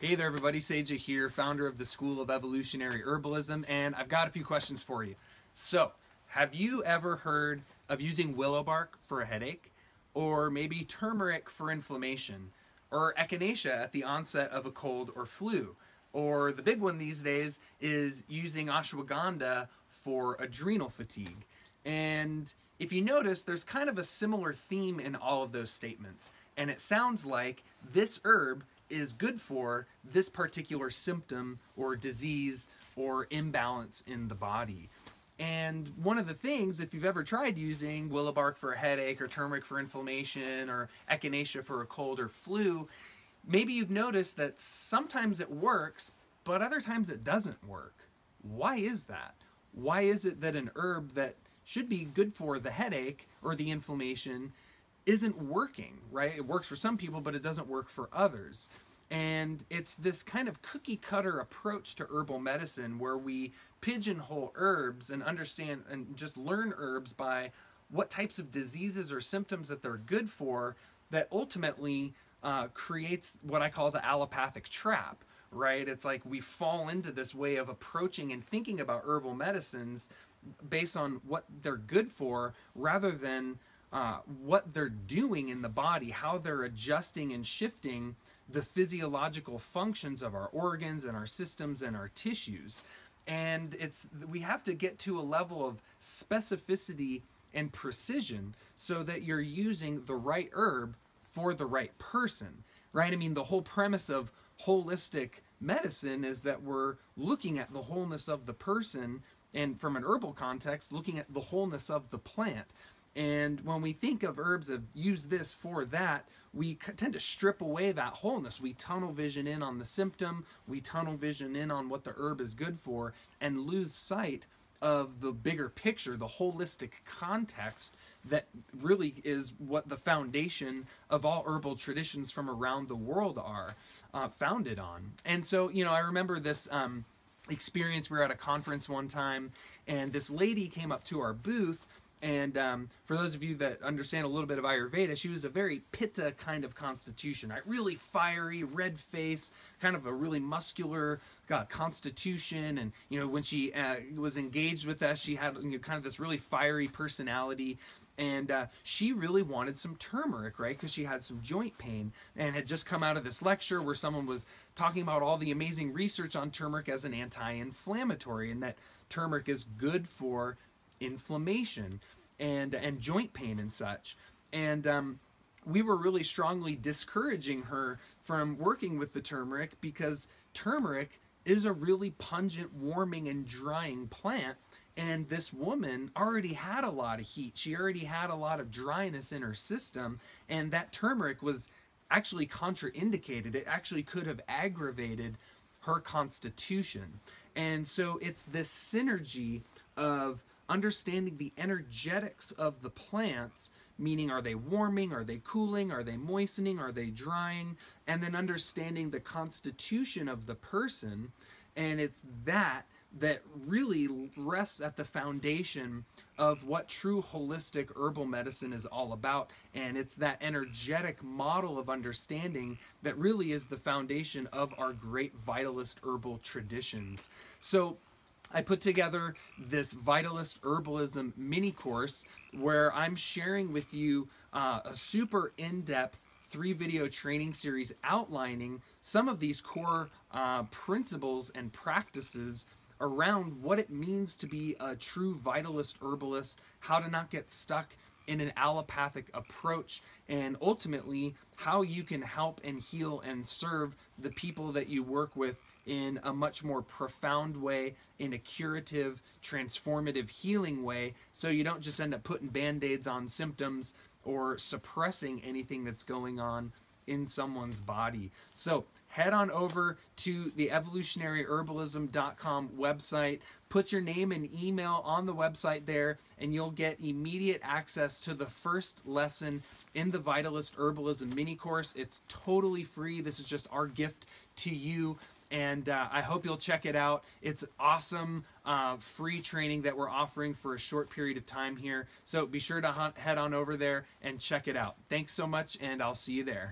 Hey there everybody, Sajah here, founder of the School of Evolutionary Herbalism, and I've got a few questions for you. So, have you ever heard of using willow bark for a headache? Or maybe turmeric for inflammation? Or echinacea at the onset of a cold or flu? Or the big one these days is using ashwagandha for adrenal fatigue. And if you notice, there's kind of a similar theme in all of those statements. And it sounds like this herb is good for this particular symptom or disease or imbalance in the body. And one of the things, if you've ever tried using willow bark for a headache or turmeric for inflammation or echinacea for a cold or flu, maybe you've noticed that sometimes it works, but other times it doesn't work. Why is that? Why is it that an herb that should be good for the headache or the inflammation isn't working, right? It works for some people, but it doesn't work for others. And it's this kind of cookie cutter approach to herbal medicine where we pigeonhole herbs and understand and just learn herbs by what types of diseases or symptoms that they're good for, that ultimately creates what I call the allopathic trap, right? It's like we fall into this way of approaching and thinking about herbal medicines based on what they're good for rather than what they're doing in the body, how they're adjusting and shifting the physiological functions of our organs and our systems and our tissues. And we have to get to a level of specificity and precision so that you're using the right herb for the right person, right? I mean, the whole premise of holistic medicine is that we're looking at the wholeness of the person, and from an herbal context, looking at the wholeness of the plant. And when we think of herbs of use this for that, we tend to strip away that wholeness. We tunnel vision in on the symptom, we tunnel vision in on what the herb is good for, and lose sight of the bigger picture, the holistic context that really is what the foundation of all herbal traditions from around the world are founded on. And so, you know, I remember this experience. We were at a conference one time, and this lady came up to our booth. And for those of you that understand a little bit of Ayurveda, she was a very pitta kind of constitution, right? Really fiery, red face, kind of a really muscular constitution. And, you know, when she was engaged with us, she had, you know, kind of this really fiery personality. And she really wanted some turmeric, right? Because she had some joint pain and had just come out of this lecture where someone was talking about all the amazing research on turmeric as an anti-inflammatory, and that turmeric is good for inflammation and joint pain and such. And we were really strongly discouraging her from working with the turmeric because turmeric is a really pungent, warming, and drying plant. And this woman already had a lot of heat. She already had a lot of dryness in her system, and that turmeric was actually contraindicated. It actually could have aggravated her constitution. And so it's this synergy of understanding the energetics of the plants, meaning are they warming, are they cooling, are they moistening, are they drying, and then understanding the constitution of the person. And it's that really rests at the foundation of what true holistic herbal medicine is all about. And it's that energetic model of understanding that really is the foundation of our great Vitalist herbal traditions. So I put together this Vitalist Herbalism mini course where I'm sharing with you a super in-depth 3-video training series outlining some of these core principles and practices around what it means to be a true Vitalist herbalist, how to not get stuck in an allopathic approach, and ultimately how you can help and heal and serve the people that you work with in a much more profound way, in a curative, transformative, healing way, so you don't just end up putting band-aids on symptoms or suppressing anything that's going on in someone's body. So head on over to the evolutionaryherbalism.com website, put your name and email on the website there, and you'll get immediate access to the first lesson in the Vitalist Herbalism mini course. It's totally free. This is just our gift to you. And I hope you'll check it out. It's awesome free training that we're offering for a short period of time here. So be sure to head on over there and check it out. Thanks so much, and I'll see you there.